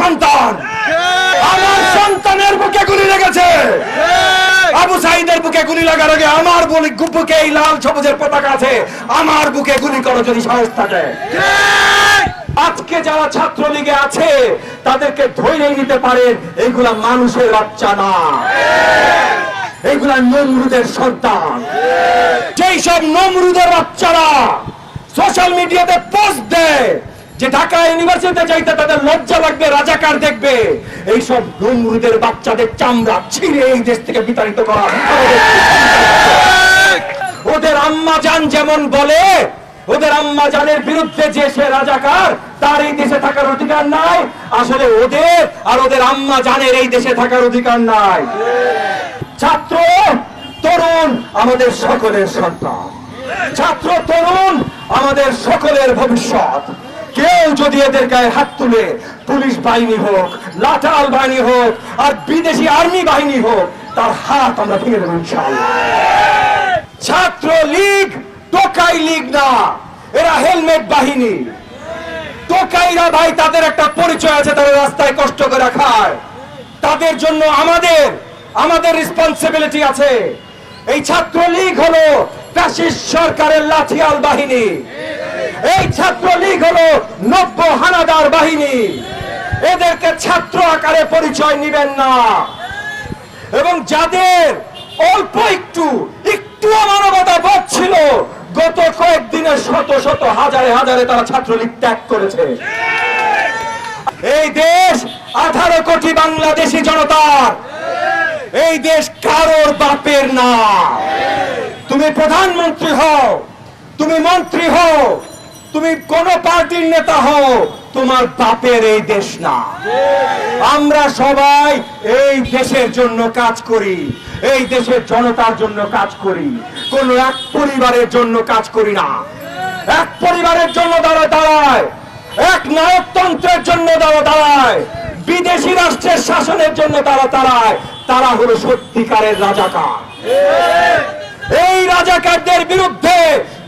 সন্তান, আমার সন্তানের বুকে গুলি লেগেছে। আবু সাঈদের বুকে গুলি লাগার আগে আমার বুকে এই লাল সবুজের পতাকা আছে, আমার বুকে গুলি করো যদি সাহস থাকে। আজকে যারা ছাত্রলীগে আছে তাদেরকে ধরে নিতে পারেন, এইগুলা মানুষের বাচ্চা না, এইগুলা নমরুদের সন্তান। যেই সব নমরুদের বাচ্চারা সোশ্যাল মিডিয়াতে পোস্ট দেয় যে ঢাকা ইউনিভার্সিটিতে যাইতে তাদের লজ্জা লাগবে, রাজাকার দেখবে, এইসব নমরুদের বাচ্চাদের চামড়া ছিঁড়ে এই দেশ থেকে বিতাড়িত করা। ওদের আম্মা জান যেমন বলে, ওদের আম্মা জানের বিরুদ্ধে যে সে রাজাকার, তার এই দেশে থাকার অধিকার নাই। আসলে ওদের আর ওদের আম্মা জানের এই দেশে থাকার অধিকার নাই। ছাত্র তরুণ আমাদের সকলের সন্তান, ছাত্র তরুণ আমাদের সকলের ভবিষ্যৎ। কেউ যদি এদের গায়ে হাত তুলে, পুলিশ বাহিনী হোক, লাঠাল বাহিনী হোক, আর বিদেশি আর্মি বাহিনী হোক, তার হাত আমরা ভেঙে দেব ইনশাআল্লাহ। ছাত্র লীগ টোকাই লীগ না, এরা হেলমেট বাহিনী। টোকাইরা ভাই তাদের একটা পরিচয় আছে, তারা রাস্তায় কষ্ট করে খায়, তাদের জন্য আমাদের রেসপন্সিবিলিটি আছে। এই ছাত্র লীগ হলো ফ্যাসিস্ট সরকারের লাঠিয়াল বাহিনী, এই ছাত্র লীগ হলো নব্য হানাদার বাহিনী। এদেরকে ছাত্র আকারে পরিচয় নিবেন না। এবং যাদের অল্প একটু মানবতা বোধ ছিল, গত কয়েকদিনে শত শত হাজারে হাজারে তারা ছাত্রলীগ ত্যাগ করেছে। এই দেশ 18 কোটি বাংলাদেশি জনতার, এই দেশ কারোর বাপের না। তুমি প্রধানমন্ত্রী হও, তুমি মন্ত্রী হও, তুমি কোন পার্টির নেতা হও, তোমার বাপের এই দেশ না। আমরা সবাই এই দেশের জন্য কাজ করি, এই দেশের জনতার জন্য কাজ করি, কোন এক পরিবারের জন্য কাজ করি না। এক পরিবারের জন্য দাঁড়ায়, এক নায়কতন্ত্রের জন্য দাঁড়ায়, বিদেশি রাষ্ট্রের শাসনের জন্য দাঁড়ায়। তারা হলো সত্যিকারের রাজাকার। এই রাজাকারদের বিরুদ্ধে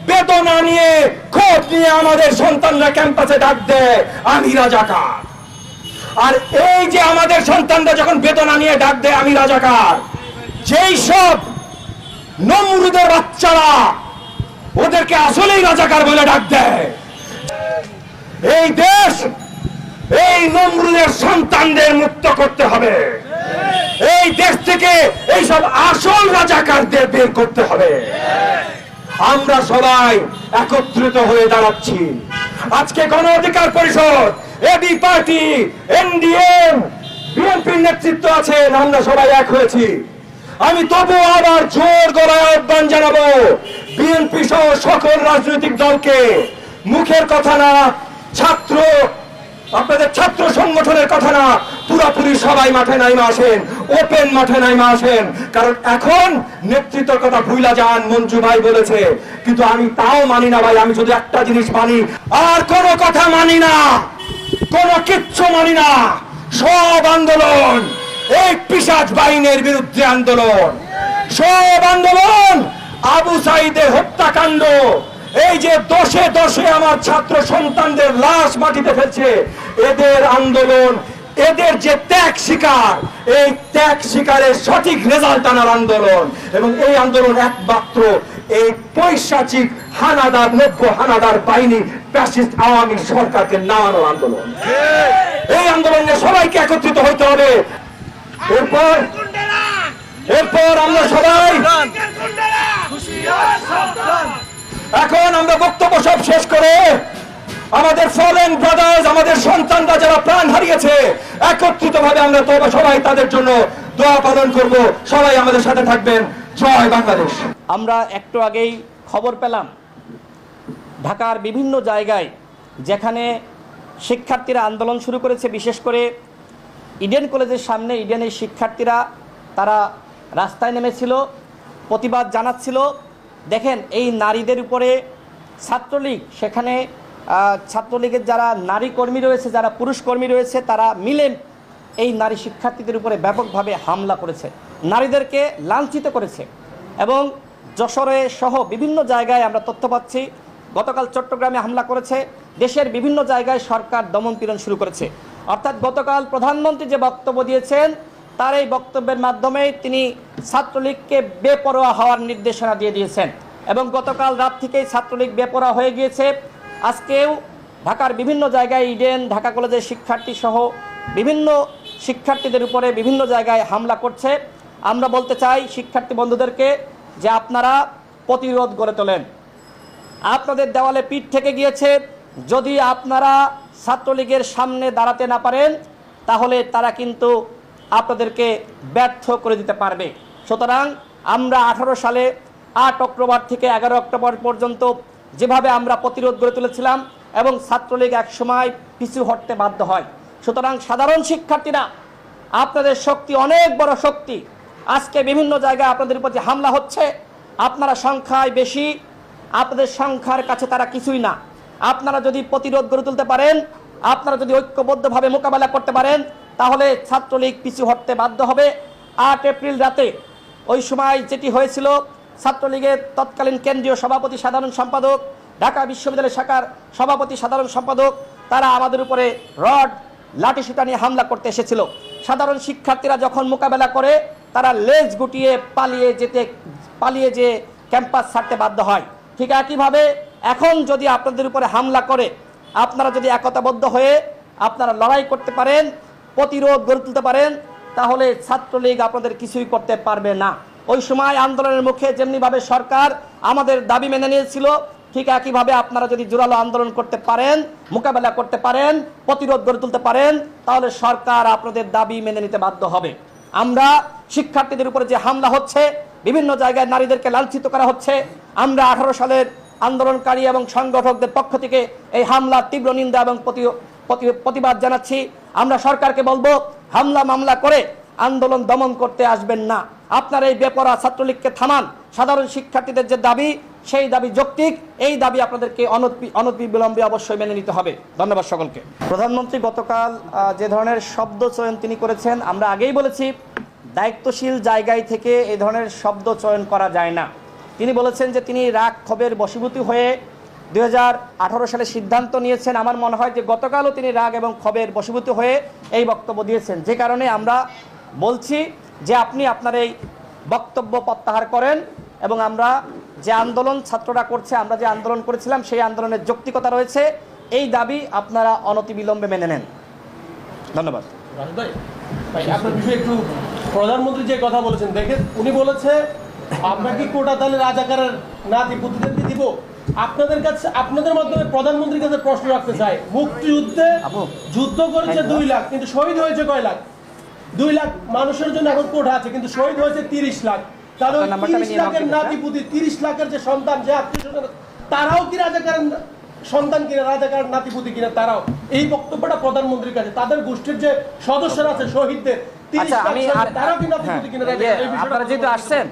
বেদনা নিয়ে, ক্ষোভ নিয়ে আমাদের সন্তানরা ক্যাম্পাসে ডাক দেয়, আমি রাজাকার। আর এই যে আমাদের সন্তানরা যখন বেদনা নিয়ে ডাক দেয় আমি রাজাকার, যেই সব নমরুদের বাচ্চারা ওদেরকে আসলেই রাজাকার বলে ডাক দেয়। এই দেশ এই নমরুদের সন্তানদের মুক্ত করতে হবে। এই দেশ থেকে এইসব আসল রাজাকারদের বের করতে হবে। আমরা সবাই একত্রিত হয়ে দাঁড়াচ্ছি। আজকে গণ অধিকার পরিষদ, এবি পার্টি, এনডিএম, বিএনপির নেতৃত্ব আছেন, আমরা সবাই এক হয়েছি। আমি তবু আবার জোর গলায় আহ্বান জানাবো বিএনপি সহ সকল রাজনৈতিক দলকে, মুখের কথা না, আপনাদের ছাত্র সংগঠনের কথা না, পুরোপুরি সবাই মাঠে নাইমা আসেন, ওপেন মাঠে নাইমা আসেন। কারণ এখন নেতৃত্বের কথা ভুলা যান, মঞ্জু ভাই বলেছে, কিন্তু আমি তাও মানি না ভাই। আমি শুধু একটা জিনিস মানি, আর কোনো কথা মানি না, কোনো কিচ্ছু মানি না। সব আন্দোলন এই পিশাচ বাহিনীর বিরুদ্ধে আন্দোলন, সব আন্দোলন আবু সাঈদের হত্যাকাণ্ড, এই যে দশে দশে আমার ছাত্র সন্তানদের লাশ মাটিতে ফেলছে, এদের আন্দোলন, এদের যে ত্যাগ শিকার, এই ত্যাগ শিকারের সঠিক রেজাল্ট আনার আন্দোলন। এবং এই আন্দোলন একমাত্র এই পৈশাচিক হানাদার, নব্য হানাদার বাহিনী, ফ্যাসিস্ট আওয়ামী সরকারকে নামানোর আন্দোলন। এই আন্দোলনে সবাইকে একত্রিত হতে হবে। এরপর আমরা সবাই, এখন আমরা বক্তব্য সব শেষ করে আমাদের ফলেন ব্রাদার্স, আমাদের সন্তানরা যারা প্রাণ হারিয়েছে, একত্রিত ভাবে আমরা তো সবাই তাদের জন্য দোয়া পালন করব। সবাই আমাদের সাথে থাকবেন। জয় বাংলাদেশ। আমরা একটু আগেই খবর পেলাম ঢাকার বিভিন্ন জায়গায় যেখানে শিক্ষার্থীরা আন্দোলন শুরু করেছে, বিশেষ করে ইডেন কলেজের সামনে ইডেনের শিক্ষার্থীরা তারা রাস্তায় নেমেছিল, প্রতিবাদ জানাচ্ছিল। দেখেন এই নারীদের উপরে ছাত্রলীগ, সেখানে ছাত্রলীগের যারা নারী কর্মী রয়েছে, যারা পুরুষ কর্মী রয়েছে, তারা মিলে এই নারী শিক্ষার্থীদের উপরে ব্যাপকভাবে হামলা করেছে, নারীদেরকে লাঞ্ছিত করেছে। এবং যশোরে সহ বিভিন্ন জায়গায় আমরা তথ্য পাচ্ছি গতকাল চট্টগ্রামে হামলা করেছে, দেশের বিভিন্ন জায়গায় সরকার দমনপীড়ন শুরু করেছে। অর্থাৎ গতকাল প্রধানমন্ত্রী যে বক্তব্য দিয়েছেন তার এই বক্তব্যের মাধ্যমেই তিনি ছাত্রলীগকে বেপরোয়া হওয়ার নির্দেশনা দিয়ে দিয়েছেন এবং গতকাল রাত থেকেই ছাত্রলীগ বেপরোয়া হয়ে গিয়েছে। আজকেও ঢাকার বিভিন্ন জায়গায় ইডেন, ঢাকা কলেজের শিক্ষার্থী সহ বিভিন্ন শিক্ষার্থীদের উপরে বিভিন্ন জায়গায় হামলা করছে। আমরা বলতে চাই শিক্ষার্থী বন্ধুদেরকে যে আপনারা প্রতিরোধ গড়ে তোলেন। আপনাদের দেওয়ালে পিঠ থেকে গিয়েছে, যদি আপনারা ছাত্রলীগের সামনে দাঁড়াতে না পারেন তাহলে তারা কিন্তু আপনাদেরকে ব্যর্থ করে দিতে পারবে। সুতরাং আমরা 18 সালে 8 অক্টোবর থেকে 11 অক্টোবর পর্যন্ত যেভাবে আমরা প্রতিরোধ গড়ে তুলেছিলাম এবং ছাত্রলীগ একসময় পিছু হটতে বাধ্য হয়। সুতরাং সাধারণ শিক্ষার্থীরা, আপনাদের শক্তি অনেক বড় শক্তি। আজকে বিভিন্ন জায়গায় আপনাদের উপর যে হামলা হচ্ছে, আপনারা সংখ্যায় বেশি, আপনাদের সংখ্যার কাছে তারা কিছুই না। আপনারা যদি প্রতিরোধ গড়ে তুলতে পারেন, আপনারা যদি ঐক্যবদ্ধভাবে মোকাবেলা করতে পারেন তাহলে ছাত্রলীগ পিছু হটতে বাধ্য হবে। 8 এপ্রিল রাতে ওই সময় যেটি হয়েছিল, ছাত্রলীগের তৎকালীন কেন্দ্রীয় সভাপতি সাধারণ সম্পাদক, ঢাকা বিশ্ববিদ্যালয় শাখার সভাপতি সাধারণ সম্পাদক, তারা আমাদের উপরে রড লাঠিসোঁটা নিয়ে হামলা করতে এসেছিল। সাধারণ শিক্ষার্থীরা যখন মোকাবেলা করে তারা লেজ গুটিয়ে পালিয়ে যে ক্যাম্পাস ছাড়তে বাধ্য হয়। ঠিক একইভাবে এখন যদি আপনাদের উপরে হামলা করে, আপনারা যদি একতাবদ্ধ হয়ে আপনারা লড়াই করতে পারেন, প্রতিরোধ গড়ে তুলতে পারেন, তাহলে ছাত্রলীগ আপনাদের কিছুই করতে পারবে না। ওই সময় আন্দোলনের মুখে যেমনিভাবে সরকার আমাদের দাবি মেনে নিয়েছিল, ঠিক একইভাবে আপনারা যদি জোরালো আন্দোলন করতে পারেন, মোকাবেলা করতে পারেন, প্রতিরোধ গড়ে তুলতে পারেন, তাহলে সরকার আপনাদের দাবি মেনে নিতে বাধ্য হবে। আমরা শিক্ষার্থীদের উপরে যে হামলা হচ্ছে, বিভিন্ন জায়গায় নারীদেরকে লাঞ্ছিত করা হচ্ছে, আমরা 18 সালের আন্দোলনকারী এবং সংগঠকদের পক্ষ থেকে এই হামলার তীব্র নিন্দা এবং প্রতিবাদ জানাচ্ছি। আমরা সরকারকে বলবো, হামলা মামলা করে আন্দোলন দমন করতে আসবেন না। আপনার এই বেপরোয়া ছাত্রলীগকে থামান। সাধারণ শিক্ষার্থীদের যে দাবি, সেই দাবি যৌক্তিক, এই দাবি আপনাদেরকে অনতিবিলম্বে অবশ্যই মেনে নিতে হবে। ধন্যবাদ সকলকে। প্রধানমন্ত্রী গতকাল যে ধরনের শব্দ চয়ন তিনি করেছেন, আমরা আগেই বলেছি দায়িত্বশীল জায়গায় থেকে এই ধরনের শব্দ চয়ন করা যায় না। তিনি বলেছেন যে তিনি রাগ ক্ষোভের বশীভূত হয়ে 2018 সালে সিদ্ধান্ত নিয়েছেন। আমার মনে হয় যে গতকালও তিনি রাগ এবং ক্ষোভের বশীভূত হয়ে এই বক্তব্য দিয়েছেন, যে কারণে আমরা বলছি যে আপনি আপনার এই বক্তব্য প্রত্যাহার করেন এবং আমরা যে আন্দোলন ছাত্ররা করছে, আমরা যে আন্দোলন করেছিলাম সেই আন্দোলনের যৌক্তিকতা রয়েছে, এই দাবি আপনারা অনতিবিলম্বে মেনে নেন। ধন্যবাদ। আপনার বিষয়ে একটু, প্রধানমন্ত্রী যে কথা বলেছেন দেখেন, উনি বলেছে আমরা কি কোটা তাহলে রাজাকারের নাতি পুত্রদেরকে দিব। আপনাদের কাছে, আপনাদের মাধ্যমে প্রধানমন্ত্রীর কাছে প্রশ্ন রাখতে চাই, মুক্তিযুদ্ধে যুদ্ধ করেছে 2 লাখ, কিন্তু শহীদ হয়েছে কয় লাখ? 2 লাখ মানুষের জন্য এখন কোটা আছে, কিন্তু শহীদ হয়েছে 30 লাখ। তাহলে 30 লাখের নাতি পুতি, 30 লাখের যে সন্তান, যে আত্মীয়, তারাও কি রাজাকারের সন্তান কিনা, রাজাকারের নাতিপুতি কিনা তারাও? এই বক্তব্যটা প্রধানমন্ত্রীর কাছে। তাদের গোষ্ঠীর যে সদস্যরা আছে শহীদদের 30 লাখ, তারাও কি নাতিপুতি কিনা? আপনারা যেহেতু আসছেন